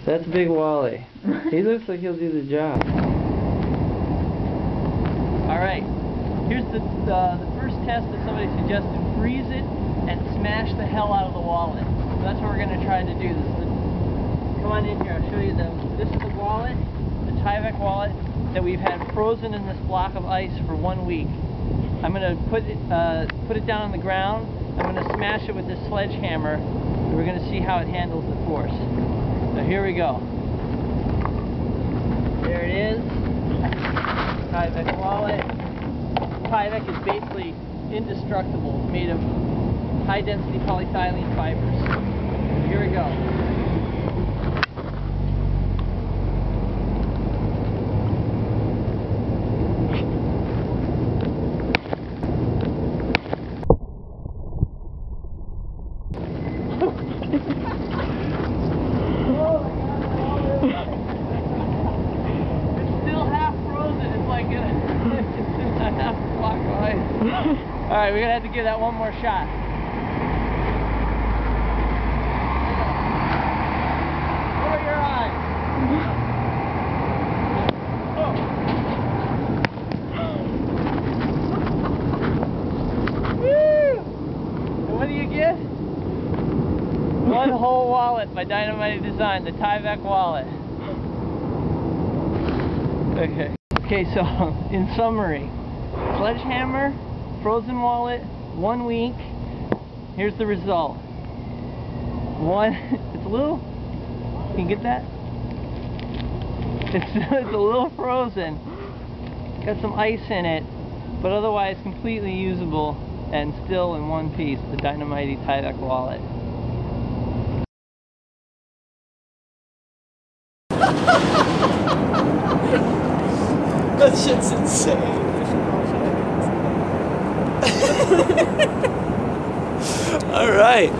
That's Big Wally. He looks like he'll do the job. Alright, here's the first test that somebody suggested. Freeze it and smash the hell out of the wallet. So that's what we're going to try to do. Come on in here, I'll show you this is the wallet, the Tyvek wallet that we've had frozen in this block of ice for 1 week. I'm going to put it down on the ground. I'm going to smash it with this sledgehammer, and we're going to see how it handles the force. So here we go. There it is. Tyvek wallet. Tyvek is basically indestructible. It's made of high-density polyethylene fibers. So here we go. Alright, we're going to have to give that one more shot. Lower your eyes. Oh. Woo! And what do you get? One whole wallet by Dynamite Design, the Tyvek wallet. Okay, so in summary, sledgehammer, frozen wallet, 1 week. Here's the result. It's a little, can you get that? It's a little frozen. Got some ice in it, but otherwise completely usable and still in one piece, the Dynamite Tyvek wallet. That shit's insane. All right.